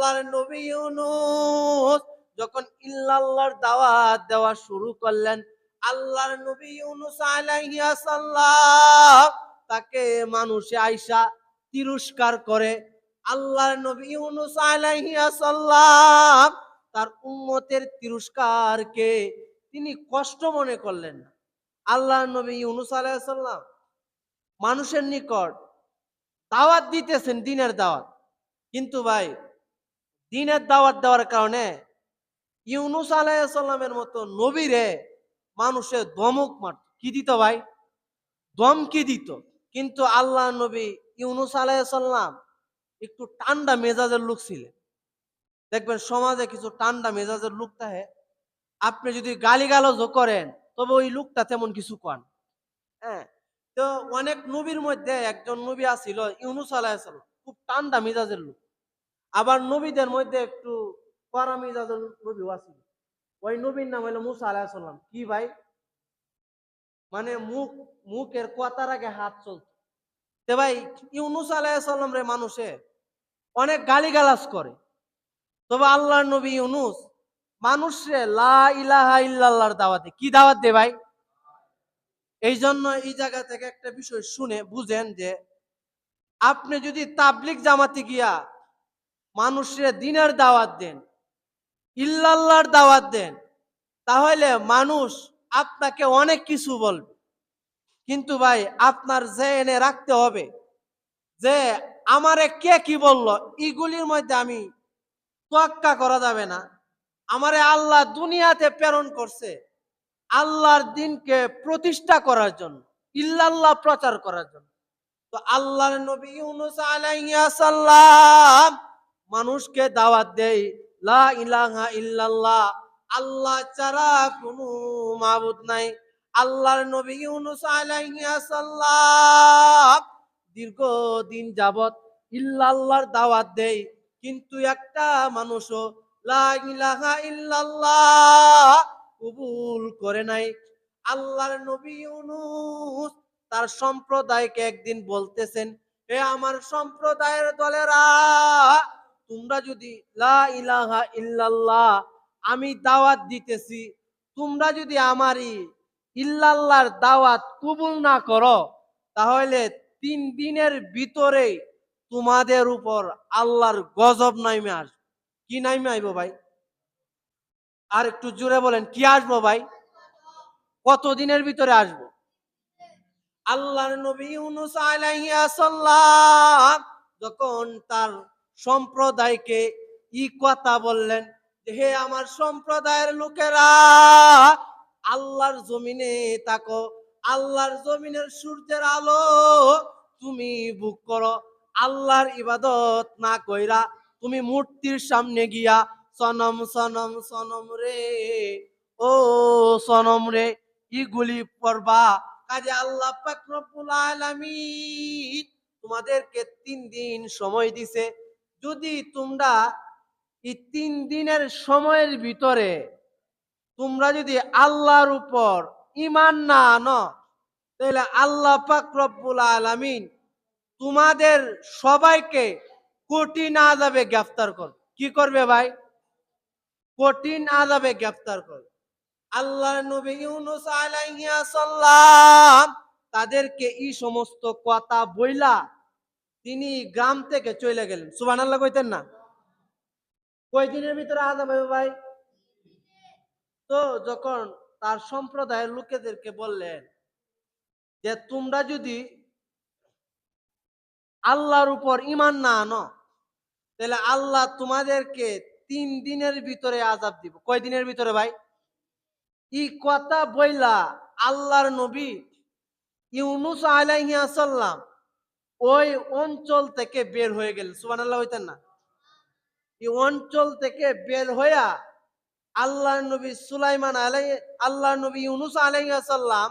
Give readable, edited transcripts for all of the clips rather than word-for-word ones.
আল্লাহর নবী ইউনূস যখন ইল্লাল্লাহর দাওয়াত দেওয়া শুরু করলেন, আল্লাহর নবী ইউনূস আলাইহিস সালাম তাকে মানুষে আইসা তিরস্কার করে। আল্লাহর নবী ইউনূস আলাইহিস সালাম তার উম্মতের তিরস্কারকে তিনি কষ্ট মনে করলেন না। আল্লাহর নবী ইউনূস আলাইহিস সালাম মানুষের নিকট দাওয়াত দিতেছেন, দ্বীনের দাওয়াত। কিন্তু ভাই, দ্বীনের দাওয়াত দেওয়ার কারণে ইউনূস আলাইহিস সালামের মতো নবীরে মানুষে ধমক মারত। কি দিত ভাই? ধমকি দিত। কিন্তু আল্লাহর নবী ইউনূস আলাইহিস সালাম একটু ঠান্ডা মেজাজের লোক ছিলেন। দেখবেন সমাজে কিছু ঠান্ডা মেজাজের লোক থাকে, আপনি যদি গালিগালাজও করেন তবে ওই লোকটা তেমন কিছু কন। হ্যাঁ, তো অনেক নবীর মধ্যে একজন নবী আছিল ইউনূস আলাইহিস সালাম, খুব ঠান্ডা মেজাজের লোক। আবার নবীদের মধ্যে একটু কড়া মেজাজের নবীও আছিল। ওই নবীর নাম হলো মুসা আলাইহিস সালাম। কি ভাই? মানে মুখের কথার আগে হাত চলত। তে ভাই, ইউনূস আলাইহিস সালাম রে মানুষে অনেক গালিগালাজ করে, তবে আল্লাহর নবী ইউনূস মানুষে লা ইলাহা ইল্লাল্লাহর দাওয়াতে কি দাওয়াত দে ভাই? এই জন্য এই জায়গা থেকে একটা বিষয় শুনে বুঝেন যে আপনি যদি তাবলিগ জামাতে গিয়া মানুষের দ্বীনের দাওয়াত দেন, ইল্লাল্লাহর দাওয়াত দেন, তাহলে মানুষ আপনাকে অনেক কিছু বলবে। কিন্তু ভাই, আপনার জেনে রাখতে হবে যে আমারে কে কি বলল, এগুলির মধ্যে আমি তোয়াক্কা করা যাবে না। আমারে আল্লাহ দুনিয়াতে প্রেরণ করছে আল্লাহর দ্বীনকে প্রতিষ্ঠা করার জন্য, ইল্লাল্লাহ প্রচার করার জন্য। তো আল্লাহর নবী ইউনূস আলাইহিস সালাম মানুষকে দাওয়াত দেয় লা ইলাহা ইল্লাল্লাহ, আল্লাহ ছাড়া কোনো মাবুদ নাই। আল্লাহর নবী ইউনূস আলাইহিস সালাম দীর্ঘদিন যাবত ইল্লাল্লাহর দাওয়াত দেয়, কিন্তু একটা মানুষও লা ইলাহা ইল্লাল্লাহ কবুল করে নাই। আল্লাহর নবী ইউনূস তার সম্প্রদায়কে একদিন বলতেছেন, হে আমার সম্প্রদায়ের দলেরা, তোমরা যদি লা ইলাহা ইল্লাল্লাহ আমি দাওয়াত দিতেছি, তোমরা যদি আমারই ইল্লাল্লাহর দাওয়াত কবুল না করো, তাহলে 3 দিনের ভিতরে তোমাদের উপর আল্লাহর গজব নাইমে আসবে। কি নাইমে আইব ভাই? আর একটু জোরে বলেন, কি আসবো ভাই? কত দিনের ভিতরে আসবো? আল্লাহর নবী ইউনূস আলাইহিস সালাম যখন তার সম্প্রদায়কে এই কথা বললেন, হে আমার সম্প্রদায়ের লোকেরা, আল্লাহর জমিনে তাকো, আল্লাহর জমিনের সূর্যের আলো তুমি ভোগ করো। আল্লাহর ইবাদত না কইরা তুমি মূর্তির সামনে গিয়া সনম সনম সনম রে, ও সনম রে, ইগুলি পড়বা। কাজে আল্লাহ পাক রব্বুল আলামিন তোমাদেরকে 3 দিন সময় দিছে। যদি তোমরা এই 3 দিনের সময়ের ভিতরে তোমরা যদি আল্লাহর উপর ঈমান না আনো, তাহলে আল্লাহ পাক রব্বুল আলামিন তোমাদের সবাইকে কঠিন আযাবে গ্রেফতার করবে। কি করবে ভাই? কঠিন আযাবে গ্রেফতার করবে। আল্লাহর নবী ইউনূস আলাইহিস সালাম তাদেরকে এই সমস্ত কথা বইলা তিনি গ্রাম থেকে চলে গেলেন। সুবহানাল্লাহ কইতেন না? কয়দিনের ভিতরে আযাব হবে ভাই? তো যখন তার সম্প্রদায়ের লোকেদেরকে বললেন যে তোমরা যদি আল্লাহর উপর ঈমান না আনো, তাহলে আল্লাহ তোমাদেরকে 3 দিনের ভিতরে আযাব দিব। কয় দিনের ভিতরে ভাই? এই কথা বইলা আল্লাহর নবী ইউনূস আলাইহিস সালাম ওই অঞ্চল থেকে বের হয়ে গেলেন। সুবহানাল্লাহ হইতেন না? এই অঞ্চল থেকে বের হইয়া আল্লাহর নবী আল্লাহর নবী ইউনূস আলাইহিস সালাম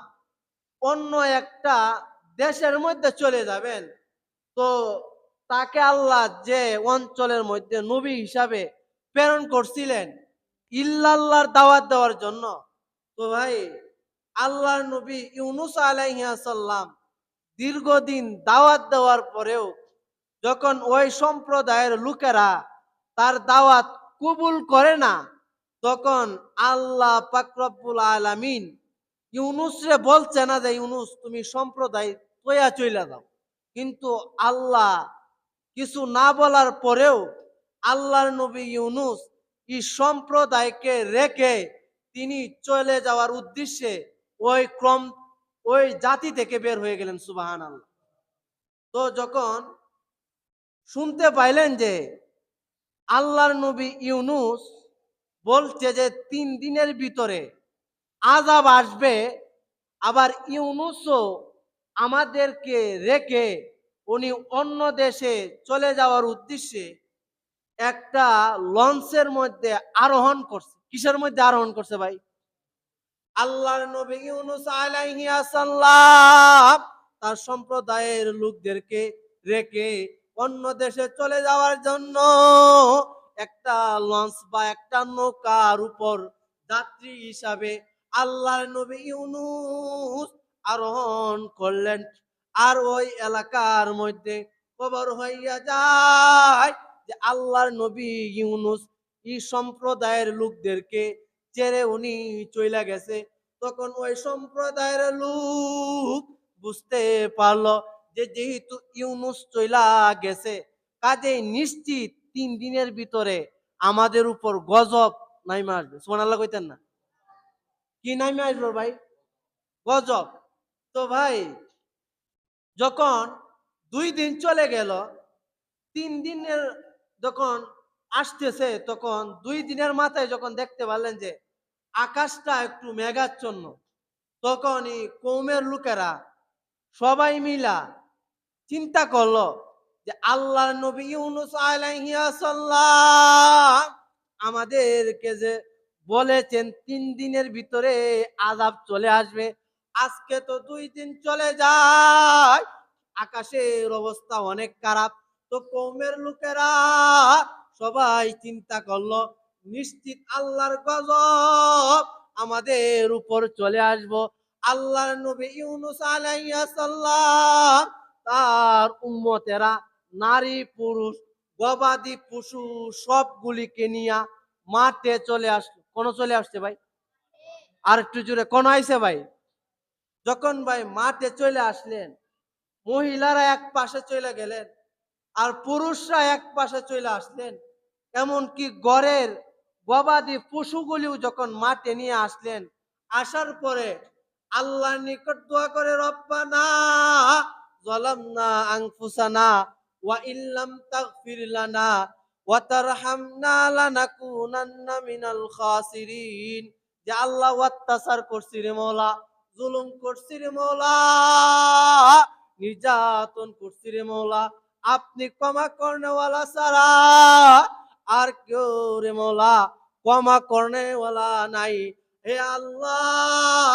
অন্য একটা দেশের মধ্যে চলে যাবেন। তো তাকে আল্লাহ যে অঞ্চলের মধ্যে নবী হিসাবে প্রেরণ করছিলেন ইল্লাল্লাহর দাওয়াত দেওয়ার জন্য, তো ভাই আল্লাহর নবী ইউনূস আলাইহিস সালাম দীর্ঘদিন দাওয়াত দেওয়ার পরেও যখন ওই সম্প্রদায়ের লোকেরা তার দাওয়াত কবুল করে না, তখন আল্লাহ পাক রব্বুল আলামিন ইউনুসরে বলছে না যে ইউনুস তুমি সম্প্রদায় তৈয়া চইলা দাও, কিন্তু আল্লাহ কিছু না বলার পরেও আল্লাহর নবী ইউনুস এই সম্প্রদায়কে রেখে তিনি চলে যাওয়ার উদ্দেশ্যে ওই জাতি থেকে বের হয়ে গেলেন। সুবহানাল্লাহ। তো যখন শুনতে পাইলেন যে আল্লাহর নবী ইউনুস বলছে যে 3 দিনের ভিতরে আযাব আসবে, আবার ইউনুসও আমাদেরকে রেখে উনি অন্য দেশে চলে যাওয়ার উদ্দেশ্যে একটা লঞ্চের মধ্যে আরোহণ করছে। কিসের মধ্যে আরোহণ করছে ভাই? আল্লাহর নবী ইউনুস আলাইহিস সালাম তার সম্প্রদায়ের লোকদেরকে রেখে অন্য দেশে চলে যাওয়ার জন্য একটা লঞ্চ বা একটা নৌকার উপর যাত্রী হিসাবে আল্লাহর নবী ইউনুস আরোহণ করলেন। আর ওই এলাকার মধ্যে খবর হইয়া যায় যে আল্লাহর নবী ইউনুস এই সম্প্রদায়ের লোকদেরকে ছেড়ে উনি চইলা গেছে। তখন ওই সম্প্রদায়ের লোক বুঝতে পারলো যে যেহেতু ইউনুস চইলা গেছে, কাজে নিশ্চিত 3 দিনের ভিতরে আমাদের উপর গজব নাইমা আসবে। সুবহানাল্লাহ কইতেন না? কি নাইমা আসবে ভাই? গজব। তো ভাই যখন 2 দিন চলে গেল, 3 দিনের যখন আসতেছে, তখন 2 দিনের মাথায় যখন দেখতে পারলেন যে আকাশটা একটু মেঘাচ্ছন্ন, তখনই কওমের লোকেরা সবাই মিলা চিন্তা করলো যে আল্লাহর নবী ইউনুস আলাইহিস সালাম আমাদেরকে যে বলেছেন 3 দিনের ভিতরে আযাব চলে আসবে, আজকে তো 2 দিন চলে যায়, আকাশের অবস্থা অনেক খারাপ। তো কওমের লোকেরা সবাই চিন্তা করলো নিশ্চিত আল্লাহর গজব আমাদের উপর চলে আসবো। আল্লাহর নবী ইউনুস আলাইহিস সালাম তার উম্মতেরা নারী পুরুষ গবাদি পশু সবগুলিকে নিয়ে মাঠে চলে আসলো। কোন চলে আসছে ভাই? আর একটু জোরে কোন আইছে ভাই? যখন ভাই মাঠে চলে আসলেন, মহিলারা এক পাশে চলে গেলেন আর পুরুষরা এক পাশে চলে আসলেন। এমনকি ঘরের গবাদি পশুগুলিও যখন মাঠে নিয়ে আসলেন, আসার পরে আল্লাহর নিকট দোয়া করে রব্বানা যালামনা আনফুসানা ওয়া ইল্লাম তাগফির লানা ওয়া তারহামনা লানাকুনান্না মিনাল খাসিরিন। যে আল্লাহ অত্যাচার করছি রে মওলা, জুলুম করছি রে মওলা, নির্যাতন করছি রে মওলা, আপনি ক্ষমা করনেওয়ালা ছাড়া আর কেউ রে মওলা ক্ষমা করনেওয়ালা নাই। হে আল্লাহ,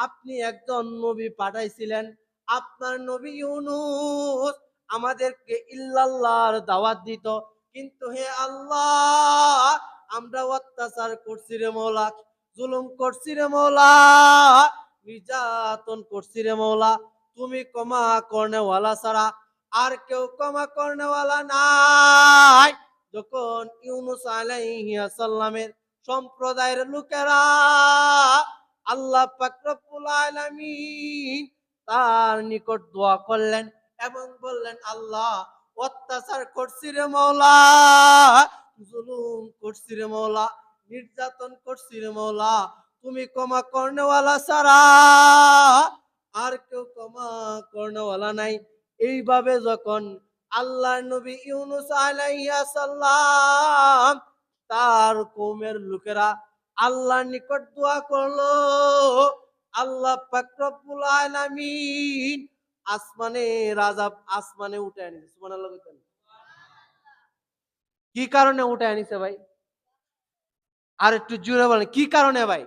আপনি একজন নবী পাঠাইছিলেন, আপনার নবী ইউনুস আমাদেরকে ইল্লাল্লাহর দাওয়াত দিত, কিন্তু হে আল্লাহ আমরা অত্যাচার করছি রে মওলা, জুলুম করছি রে মওলা, নির্যাতন করছি রে মওলা, তুমি ক্ষমা করনেওয়ালা ছাড়া আর কেউ ক্ষমা করনেওয়ালা নাই। যখন ইউনুস আলাইহিস সালামের সম্প্রদায়ের লোকেরা আল্লাহ পাক রব্বুল আলামিন তার নিকট দোয়া করলেন এবং বললেন আল্লাহ অত্যাচার করছি রে মওলা, জুলুম করছি রে মওলা, নির্যাতন করছি রে মওলা, তুমি ক্ষমা করনেওয়ালা ছাড়া আর কেউ ক্ষমা করনেওয়ালা নাই। এইভাবে যখন আল্লাহর নবী ইউনুস আলাইহিস সালাম তার কওমের লোকেরা আল্লাহর নিকট দোয়া করলো, আল্লাহ পাক রব্বুল আলামিন আসমানের আযাব আসমানে উঠায় নিছে। সুবহানাল্লাহ কইতেন। কি কারণে উঠায় নিছে ভাই? আর একটু জোরে বলেন কি কারণে ভাই?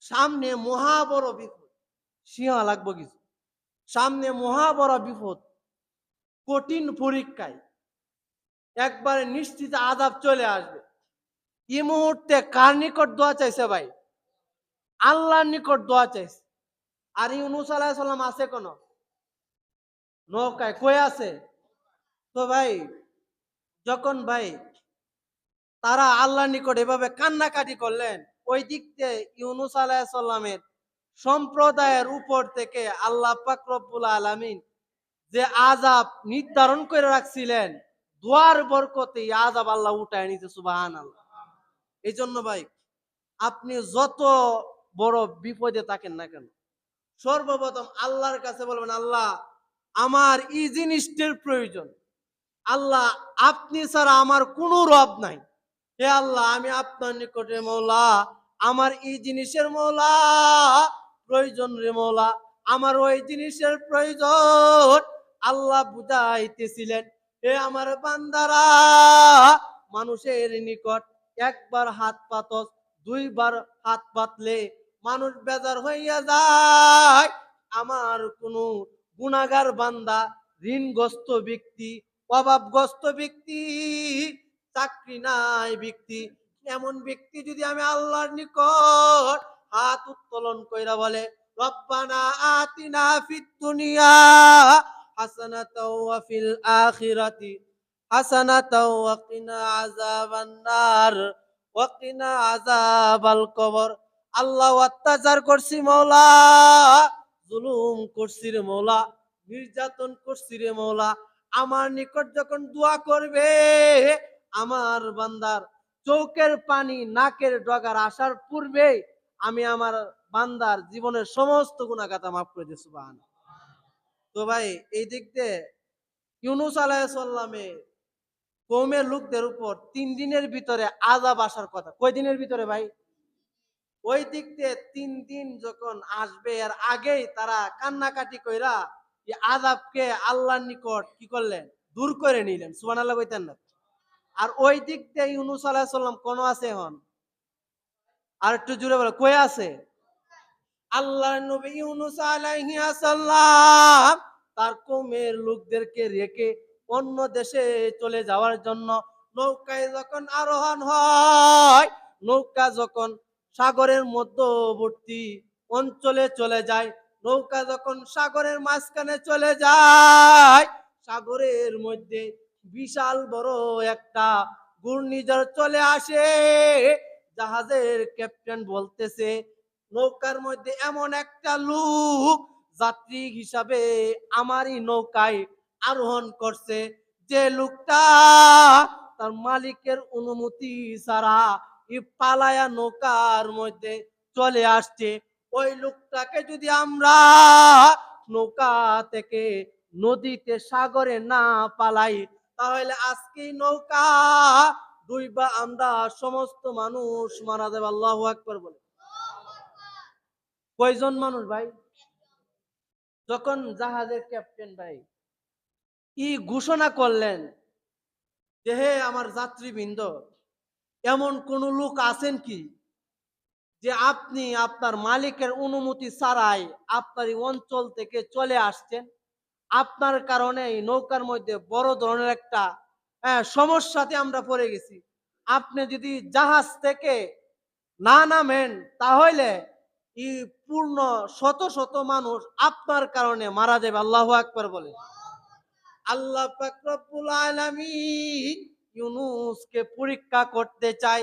সামনে মহা বড় বিপদ, সিংহ লাগবো কিছু, সামনে মহা বড় বিপদ, কঠিন পরীক্ষায় একবারে নিশ্চিত আযাব চলে আসবে। এই মুহূর্তে কার নিকট দোয়া চাইছে ভাই? আল্লাহর নিকট দোয়া চাইছে। আর ইউনুস আলাইহিস সালাম আছে কোন নৌকায়, কই আছে? তো ভাই যখন ভাই তারা আল্লাহর নিকট এভাবে কান্নাকাটি করলেন, ওই দিক দিয়ে ইউনুস আলাইহিস সালামের সম্প্রদায়ের উপর থেকে আল্লাহ পাক রব্বুল আলামিন যে আযাব নির্ধারণ করে রাখছিলেন, দোয়ার বরকতে এই আযাব আল্লাহ উঠায় নিতে, সুবহানাল্লাহ। এই জন্য ভাই আপনি যত বড় বিপদে থাকেন না কেন, সর্বপ্রথম আল্লাহর কাছে বলবেন, আল্লাহ আমার এই জিনিসটার প্রয়োজন, আল্লাহ আপনি ছাড়া আমার কোনো রব নাই, হে আল্লাহ আমি আপনার নিকটে মওলা, আমার এই জিনিসের মওলা প্রয়োজন রে মওলা, আমার ওই জিনিসের প্রয়োজন। আল্লাহ বুঝাইতেছিলেন, হে আমার বান্দারা, মানুষের নিকট একবার হাত পাতস, দুইবার হাত পাতলে মানুষ বেজার হইয়া যায়। আমার কোনো গুনাহগার বান্দা, ঋণগ্রস্ত ব্যক্তি, অভাবগ্রস্ত ব্যক্তি, চাকরি নাই ব্যক্তি, এমন ব্যক্তি যদি আমি আল্লাহর নিকট হাত উত্তোলন কইরা বলে, রব্বানা আতিনা ফিদ দুনিয়া হাসানাতাও ওয়া ফিল আখিরাতি হাসানাতাও ওয়া কিনা আযাবান নার ওয়া কিনা আযাবাল কবর। আল্লাহ অত্যাচার করছি মওলা, জুলুম করছি রে মওলা, নির্যাতন করছি রে মওলা, আমার নিকট যখন দোয়া করবে, আমার বান্দার চোখের পানি নাকের ডগার আসার পূর্বে আমি আমার বান্দার জীবনের সমস্ত গুনাহগাতা মাফ করে দিই, সুবহানাল্লাহ। তো ভাই এই দিক দিয়ে ইউনুস আলাইহিস সালামের কওমের লোকদের উপর 3 দিনের ভিতরে আযাব আসার কথা। কয় দিনের ভিতরে ভাই? ওই দিক দিয়ে 3 দিন যখন আসবে এর আগেই তারা কান্নাকাটি কইরা এই আযাবকে আল্লাহর নিকট কি করলেন? দূর করে নিলেন। সুবহানাল্লাহ কইতেন না? আর ওই দিক দিয়ে ইউনুস আলাইহিস সালাম কোন আছে এখন? আর একটু জোরে বলো, কই আছে? আল্লাহর নবী ইউনুস আলাইহিস সালাম তার কওমের লোকদেরকে রেখে অন্য দেশে চলে যাওয়ার জন্য নৌকায় যখন আরোহণ হয়, নৌকা যখন সাগরের মধ্যবর্তী অঞ্চলে চলে যায়, নৌকা যখন সাগরের মাঝখানে চলে যায়, সাগরের মধ্যে বিশাল বড় একটা ঘূর্ণিঝড় চলে আসে। জাহাজের ক্যাপ্টেন বলতেছে, নৌকার মধ্যে এমন একটা লোক যাত্রী হিসাবে আমারই নৌকায় আরোহণ করছে, যে লোকটা তার মালিকের অনুমতি ছাড়া পালায়া নৌকার মধ্যে চলে আসছে, ওই লোকটাকে যদি আমরা নৌকা থেকে নদীতে সাগরে না পালাই, তাহলে আজকেই নৌকা ডুইবা আমরা সমস্ত মানুষ মারা যাবে। আল্লাহু আকবার বলে। কয়জন মানুষ ভাই? যখন জাহাজের ক্যাপ্টেন ভাই ই ঘোষণা করলেন যে হে আমার যাত্রীবৃন্দ, এমন কোন লোক আছেন কি যে আপনি আপনার মালিকের অনুমতি ছাড়াই আপনার এই অঞ্চল থেকে চলে আসছেন, আপনার কারণে এই নৌকার মধ্যে বড় ধরনের একটা সমস্যাতে আমরা পড়ে গেছি, আপনি যদি জাহাজ থেকে না নামেন তাহলে এই পূর্ণ শত শত মানুষ আপনার কারণে মারা যাবে। আল্লাহু আকবার বলে। আল্লাহ পাক রব্বুল আলামিন ইউনূসকে পরীক্ষা করতে চাই।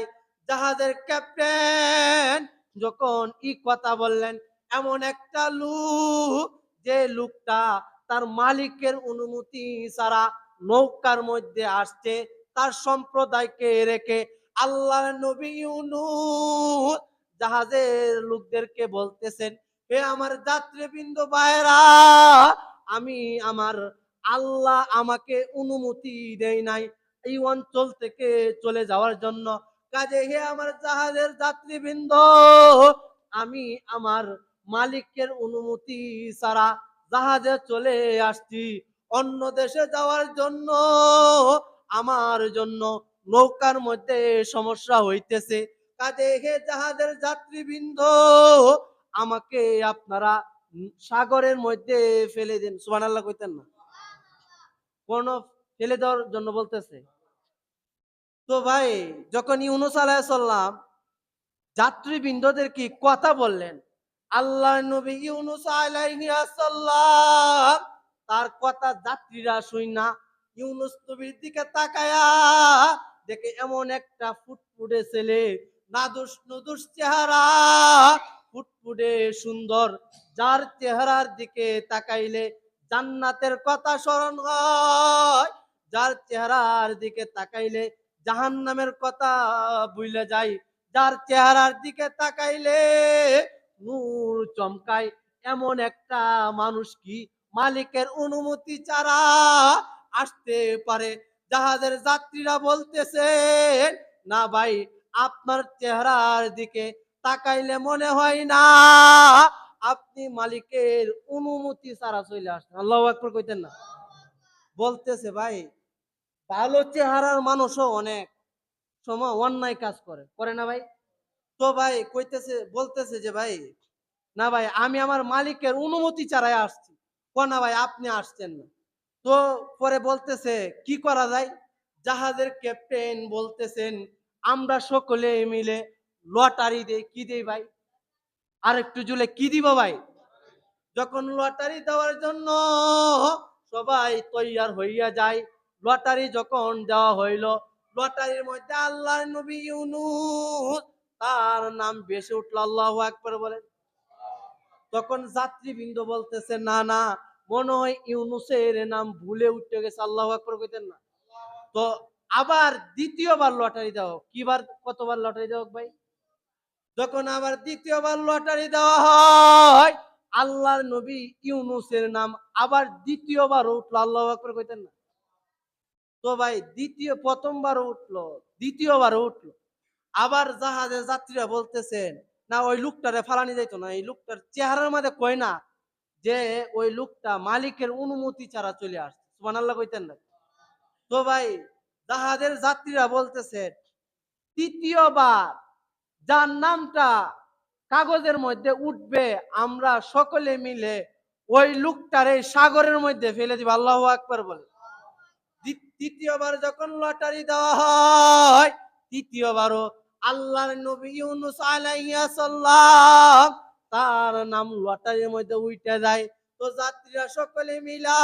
জাহাজের ক্যাপ্টেন যখন এই কথা বললেন, এমন একটা লোক, যে লোকটা তার মালিকের অনুমতি ছাড়া নৌকার মধ্যে আসছে, তার সম্প্রদায়কে রেখে আল্লাহর নবী ইউনূস জাহাজের লোকদেরকে বলতেছেন, হে আমার যাত্রীবৃন্দ ভাইরা, আমি আমার আল্লাহ আমাকে অনুমতি দেয় নাই এই অঞ্চল থেকে চলে যাওয়ার জন্য, কাজে হে আমার জাহাজের যাত্রীবৃন্দ, আমি আমার মালিকের অনুমতি ছাড়া জাহাজে চলে আসছি, অন্য দেশে যাওয়ার জন্য আমার জন্য নৌকার মধ্যে সমস্যা হইতেছে, কাজে হে জাহাজের যাত্রীবৃন্দ, আমাকে আপনারা সাগরের মধ্যে ফেলে দিন। সুবহানাল্লাহ কইতেন না? কোন ফেলে দেওয়ার জন্য বলতেছে। তো ভাই যখন ইউনূস আলাইহিস সালাম যাত্রীবৃন্দদেরকে কথা বললেন, আল্লাহর নবী ইউনূস আলাইহিস সালাম তার কথা যাত্রীরা শুইনা ইউনুস নবীর দিকে তাকায়া দেখে এমন একটা ফুটফুটে ছেলে, নাদুস নুদুস চেহারা, ফুটফুটে সুন্দর, যার চেহারার দিকে তাকাইলে জান্নাতের কথা স্মরণ হয়, যার চেহারার দিকে তাকাইলে জাহান্নামের কথা ভুলে যায়, যার চেহারার দিকে তাকাইলে নূর চমকায়, এমন একটা মানুষ কি মালিকের অনুমতি ছাড়া আসতে পারে? জাহাজের যাত্রীরা বলতেছে, না ভাই, আপনার চেহারার দিকে তাকাইলে মনে হয় না আপনি মালিকের অনুমতি ছাড়া চলে আসছেন। আল্লাহু আকবার কইতেন না? বলতেছে ভাই, ভালো চেহারার মানুষও অনেক সময় অন্যায় কাজ করে, করে না ভাই? তো ভাই কইতেছে, বলতেছে যে ভাই, না ভাই, আমি আমার মালিকের অনুমতি ছাড়াই আসছি। না ভাই, আপনি আসছেন না। তো পরে বলতেছে কি করা যায়? জাহাজের ক্যাপ্টেন বলতেছেন, আমরা সকলে মিলে লটারি দেই। কি দেই ভাই? আর একটু জুলে কি দিব ভাই? যখন লটারি দেওয়ার জন্য সবাই তৈয়ার হইয়া যায়, লটারি যখন দেওয়া হইল, লটারির মধ্যে আল্লাহর নবী ইউনূস তার নাম ভেসে উঠল। আল্লাহু আকবার বলেন। তখন যাত্রীবৃন্দ বলতেছে, না না, মনে হয় ইউনূসের নাম ভুলে উঠে গেছে। আল্লাহু আকবার কইতেন না? তো আবার দ্বিতীয়বার লটারি দাও। কিবার, কতবার লটারি দাও ভাই? যখন আবার দ্বিতীয়বার লটারি দেওয়া হয়, আল্লাহর নবী ইউনূসের নাম আবার দ্বিতীয়বার উঠলো। আল্লাহু আকবার কইতেন না? তো ভাই প্রথমবার উঠলো, দ্বিতীয়বার উঠলো, আবার জাহাজের যাত্রীরা বলতেছেন, না ওই লোকটারে ফালানি যাইতো না, এই লোকটার চেহারার মধ্যে কয় না যে ওই লোকটা মালিকের অনুমতি ছাড়া চলে আসছে। সুবহানাল্লাহ কইতেন না? তো ভাই জাহাজের যাত্রীরা বলতেছে, তৃতীয়বার যার নামটা কাগজের মধ্যে উঠবে, আমরা সকলে মিলে ওই লোকটারে সাগরের মধ্যে ফেলে দিব। আল্লাহু আকবার বলে। তৃতীয়বার যখন লটারি দেওয়া হয়, তৃতীয়বারও আল্লাহর নবী ইউনূস আলাইহিস সালাম তার নাম লটারির মধ্যে উঠে যায়। তো যাত্রীরা সকলে মিলা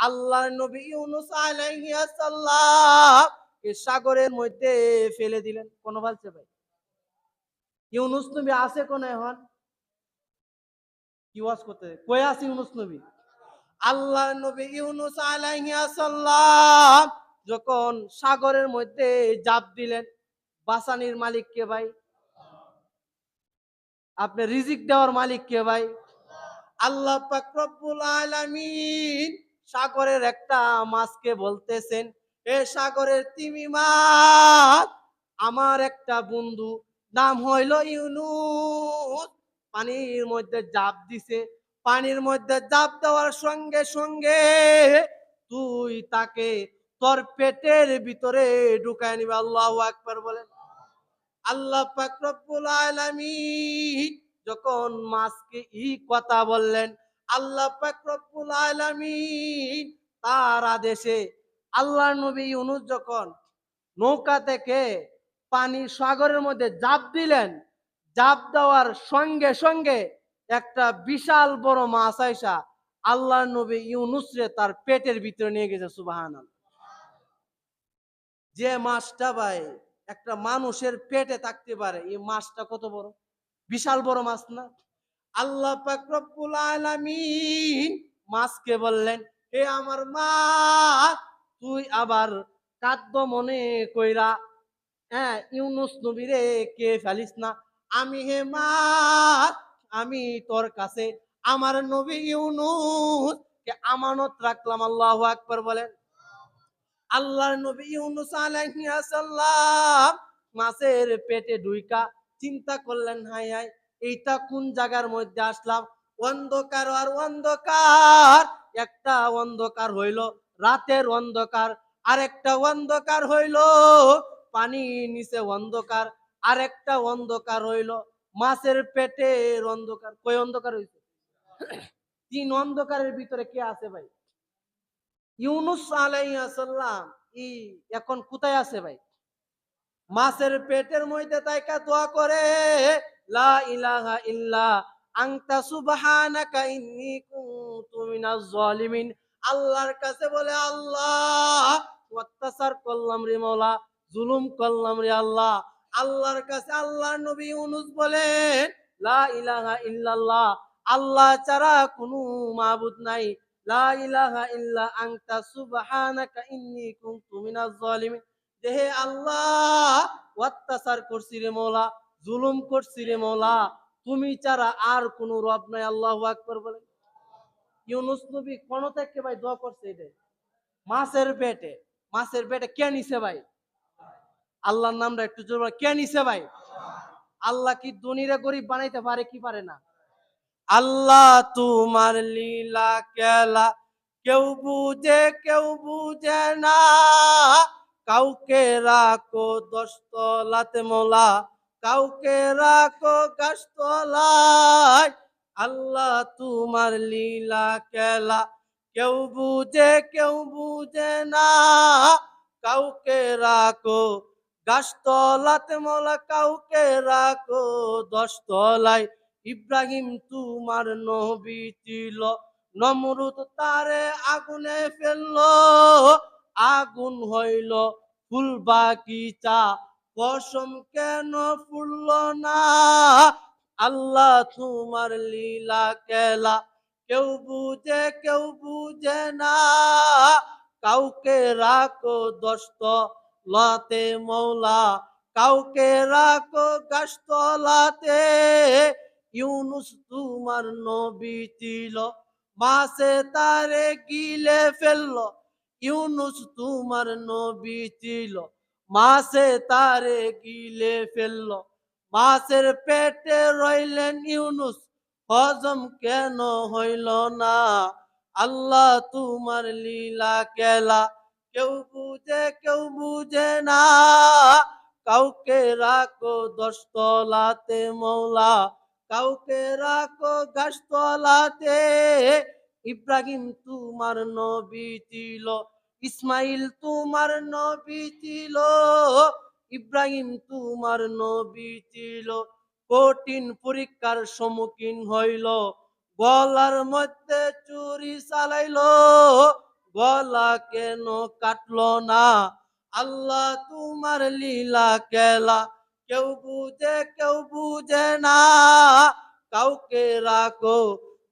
আল্লাহর নবী ইউনূস আলাইহিস সালাম এই সাগরের মধ্যে ফেলে দিলেন। কোন বলছে ভাই? ইউনূস নবী আছে কোন এখন? কি ওয়াজ করতে কই আছে ইউনূস নবী? আল্লাহর নবী ইউনূস আলাইহিস সালাম যখন সাগরের মধ্যে জাপ দিলেন, বাঁচানির মালিক কে ভাই? আপনি রিজিক দেওয়ার মালিক কে ভাই? আল্লাহ পাক রব্বুল আলামিন সাগরের একটা মাছকে বলতেছেন, এ সাগরের তিমি মাছ, আমার একটা বন্ধু নাম হইল ইউনূস পানির মধ্যে জাপ দিছে, পানির মধ্যে জাপ দেওয়ার সঙ্গে সঙ্গে তুই তাকে তোর পেটের ভিতরে ঢুকায় নিবে। আল্লাহু আকবার বলেন। আল্লাহ পাক রব্বুল আলামিন যখন মাছকে কথা বললেন, আল্লাহ পাক রব্বুল আলামিন তার আদেশে আল্লাহর নবী ইউনূস যখন নৌকা থেকে পানি সাগরের মধ্যে জাপ দিলেন, জাপ দেওয়ার সঙ্গে সঙ্গে একটা বিশাল বড় মাছ আইসা আল্লাহর নবী ইউনূস রে তার পেটের ভিতরে নিয়ে গেছে। সুবহানাল্লাহ। যে মাছটা ভাই একটা মানুষের পেটে থাকতে পারে, এই মাছটা কত বড়, বিশাল বড় মাছ না? আল্লাহ পাক রব্বুল আলামিন মাছকে বললেন, হে আমার মাছ, তুই আবার কাদ্য মনে কইরা হ্যাঁ ইউনূস নবীরে কে ফেলিস না। আমি হে মাছ, আমি তোর কাছে আমার নবী ইউনূস কে আমানত রাখলাম। আল্লাহু আকবার বলেন। আল্লাহর নবী ইউনূস আলাইহিস সালাম মাছের পেটে ঢুইকা চিন্তা করলেন, হাই হাই, এইটা কোন জায়গার মধ্যে আসলাম? অন্ধকার আর অন্ধকার, একটা অন্ধকার হইল রাতের অন্ধকার, আরেকটা অন্ধকার হইল পানি নিচে অন্ধকার, আরেকটা অন্ধকার হইল মাছের পেটের অন্ধকার। কই অন্ধকার হইছে? তিন অন্ধকারের ভিতরে কে আছে ভাই? ইউনূস আলাইহিস সালাম এখন কোথায় আছে ভাই? মাছের পেটের মধ্যে তাইকা দোয়া করে, লা ইলাহা ইল্লা আনতা সুবহানাকা ইন্নী কুনতু মিনাজ জালিমিন। আল্লাহর কাছে বলে, আল্লাহ অত্যাচার করলাম রে মওলা, জুলুম করলাম রে আল্লাহ। আল্লাহর কাছে আল্লাহর নবী ইউনূস বলেন, লা ইলাহা ইল্লাল্লাহ, আল্লাহ ছাড়া কোনো মাবুদ নাই। লা ইলাহা ইল্লা আনতা সুবহানাকা ইন্নী কুনতু মিনাজ জালিমিন। হে আল্লাহ, অত্যাচার করছি রে মওলা, জুলুম করছি রে মওলা, তুমি ছাড়া আর কোনো রব নাই। আল্লাহু আকবার বলেন। ইউনূস নবী কোন থেকে ভাই দোয়া করছে এটা? মাছের পেটে। মাছের পেটে কে নিছে ভাই? আল্লাহর নামটা একটু জোরে বলেন, কে নিছে ভাই? আল্লাহ কি ধনীরে গরিব বানাইতে পারে কি পারে না? আল্লাহ তোমার লীলা খেলা কেউ বুঝে না, কাউকে রাখো দশতলাতে মোলা, কাউকে রাখো গাছতলায়। আল্লাহ তোমার লীলা খেলা কেউ বুঝে না, কাউকে রাখো গাছতলাতে মোলা, কাউকে রাখো দশতলায়। ইব্রাহিম তোমার নবী ছিল, নমরুদ তারে আগুনে ফেললো, আগুন হইল ফুল বাগিচা, পশম কেন ফুলল না। আল্লাহ তোমার লীলা খেলা কেউ বুঝে না, কাউকে রাখো দশতলাতে মওলা, কাউকে রাখো গাছতলাতে। ইউনূস তোমার নবী ছিল, মাছে তারে গিলে ফেললো। ইউনূস তোমার নবী ছিল, মাছে তারে গিলে ফেললো। মাছের পেটে রইলেন ইউনূস, হজম কেন হইল না। আল্লাহ তোমার লীলা খেলা কেউ বুঝে না, কাউকে রাখো দশতলাতে মওলা, কাউকে রাখো গাছতলাতে। ইব্রাহিম তোমার নবী ছিল, ইসমাইল তোমার নবী ছিল, ইব্রাহিম তোমার নবী ছিল। কঠিন পরীক্ষার সম্মুখীন হইল, গলার মধ্যে চুরি চালাইল, গলা কেন কাটলো না। আল্লাহ তোমার লীলা খেলা কেউ বুঝে না, কাউকে রাখো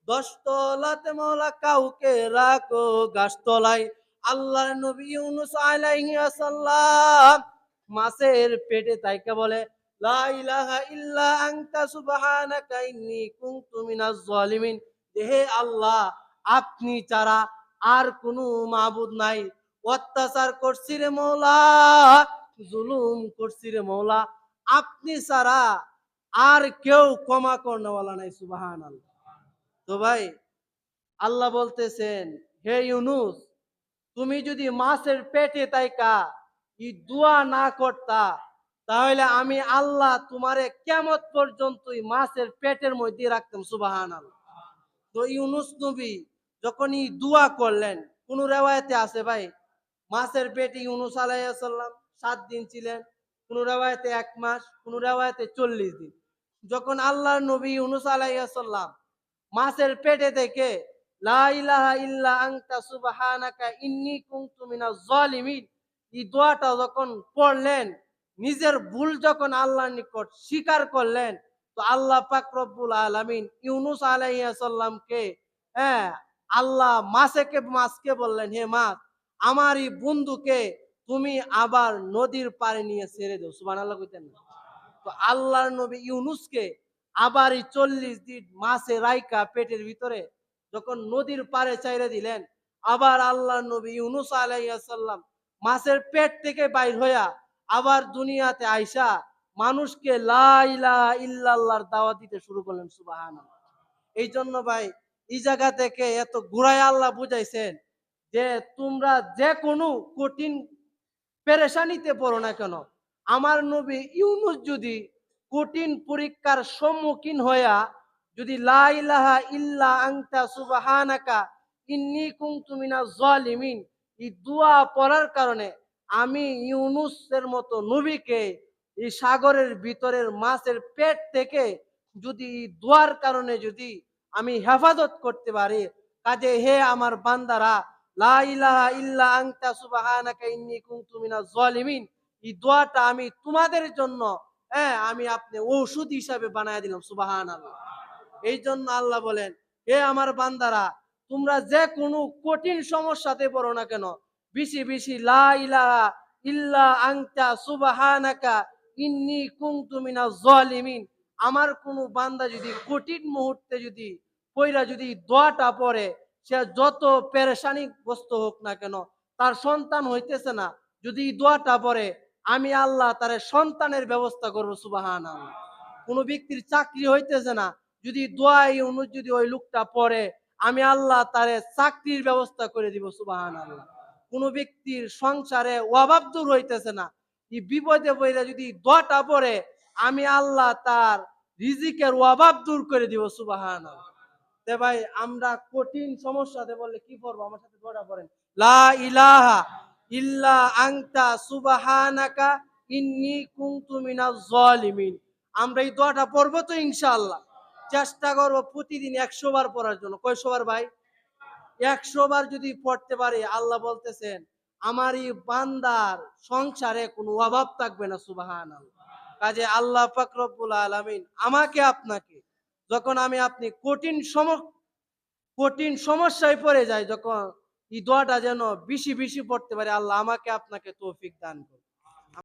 দশতলাতে মওলা, কাউকে রাখো গাছতলায়। আল্লাহর নবী ইউনূস আলাইহিস সালাম মাছের পেটে তাইকা বলে, লা ইলাহা ইল্লা আনতা সুবহানাকা ইন্নী কুনতু মিনাজ জালিমিন। হে আল্লাহ, আপনি ছাড়া আর কোনো মাবুদ নাই। অত্যাচার করছি রে মওলা, জুলুম করছি রে মওলা, আপনি ছাড়া আর কেউ ক্ষমা করনেওয়ালা নাই। সুবহানাল্লাহ। তো ভাই, আল্লাহ বলতেছেন, হে ইউনূস, তুমি যদি মাছের পেটে তাইকা এই দোয়া না করতা, তাহলে আমি আল্লাহ তোমারে কিয়ামত পর্যন্তই মাছের পেটের মধ্যে রাখতাম। সুবহানাল্লাহ। তো ইউনূস নবী যখন এই দোয়া করলেন, কোন রেওয়ায়েতে আছে ভাই, মাছের পেটে ইউনূস আলাইহিস সালাম 7 দিন ছিলেন, কোন রেওয়ায়েতে 1 মাস, কোন রেওয়ায়েতে 40 দিন। যখন আল্লাহর নবী ইউনূস আলাইহিস সালাম মাছের পেটে থেকে লা ইলাহা ইল্লা আনতা সুবহানাকা ইন্নী কুনতু মিনাজ জালিমিন এই দোয়াটা যখন পড়লেন, নিজের ভুল যখন আল্লাহর নিকট স্বীকার করলেন, তো আল্লাহ পাক রব্বুল আলামিন ইউনূস আলাইহিস সালামকে, হ্যাঁ, আল্লাহ মাছকে বললেন, হে মাছ, আমার এই বন্ধুকে তুমি আবার নদীর পাড়ে নিয়ে ছেড়ে দাও। সুবহানাল্লাহ কইতেন না? তো আল্লাহর নবী ইউনূসকে আবার এই 40 দিন মাছে রাইকা পেটের ভিতরে যখন নদীর পাড়ে চাইরে দিলেন, আবার আল্লাহর নবী ইউনূস আলাইহিস সালাম মাছের পেট থেকে বাইর হইয়া আবার দুনিয়াতে আইসা মানুষকে লা ইলাহা ইল্লাল্লাহর দাওয়াত দিতে শুরু করলেন। সুবহানাল্লাহ। এই জন্য ভাই, এই জায়গা থেকে এত ঘুরায় আল্লাহ বুঝাইছেন যে তোমরা যে কোনো কঠিন পেরেশানিতে পড়ো না কেন, আমার নবী ইউনূস যদি কঠিন পরীক্ষার সম্মুখীন হইয়া যদি লা ইলাহা ইল্লা আনতা সুবহানাকা ইন্নী কুনতু মিনাজ জালিমিন এই দোয়া পড়ার কারণে আমি ইউনূসের মতো নবীকে এই সাগরের ভিতরের মাছের পেট থেকে যদি এই দোয়ার কারণে যদি আমি হেফাজত করতে পারি, কাজে হে আমার বান্দারা, লা ইলাহা ইল্লা আনতা সুবহানাকা ইন্নী কুনতু মিনাজ জালিমিন। এই দোয়াটা আমি তোমাদের জন্য, হ্যাঁ, আমি আপনি ঔষধ হিসাবে বানায় দিলাম। সুবহানাল্লাহ। এই জন্য আল্লাহ বলেন, হে আমার বান্দারা, তোমরা যে কোনো কঠিন সমস্যাতে পড়ো না কেন, বেশি বেশি লা ইলাহা ইল্লা আনতা সুবহানাকা ইন্নী কুনতু মিনাজ জালিমিন। আমার কোনো বান্দা যদি কঠিন মুহূর্তে যদি পইরা যদি দোয়াটা পড়ে, সে যত পেরেশানিগ্রস্ত হোক না কেন, তার সন্তান হইতেছে না, যদি এই দোয়াটা পড়ে, আমি আল্লাহ তার সন্তানের ব্যবস্থা করবো। সুবহানাল্লাহ। কোনো ব্যক্তির চাকরি হইতেছে না, যদি দোয়া এই অনুযায়ী যদি ওই লোকটা পড়ে, আমি আল্লাহ তার চাকরির ব্যবস্থা করে দিব। সুবহানাল্লাহ। কোনো ব্যক্তির সংসারে অভাব দূর হইতেছে না, এই বিপদে পড়ে যদি দোয়াটা পড়ে, আমি আল্লাহ তার রিজিকের অভাব দূর করে দিব। সুবহানাল্লাহ। তে ভাই, আমরা কঠিন সমস্যাতে বললে কি করবো? আমার সাথে দোয়াটা পড়েন। লা ইলাহা ইল্লা আনতা সুবহানাকা ইন্নী কুনতু মিনাজ জালিমিন। আমরা এই দোয়াটা পড়বো তো ইনশাআল্লাহ। চেষ্টা করবো প্রতিদিন 100 বার পড়ার জন্য। কয়শো বার ভাই? 100 বার যদি পড়তে পারি, আল্লাহ বলতেছেন আমার এই বান্দার সংসারে কোনো অভাব থাকবে না। সুবহানাল্লাহ। কাজে আল্লাহ পাক রব্বুল আলামিন আমাকে আপনাকে, যখন আমি আপনি কঠিন সমস্যায় পড়ে যাই, যখন এই দোয়াটা যেন বেশি বেশি পড়তে পারি, আল্লাহ আমাকে আপনাকে তৌফিক দান করুন।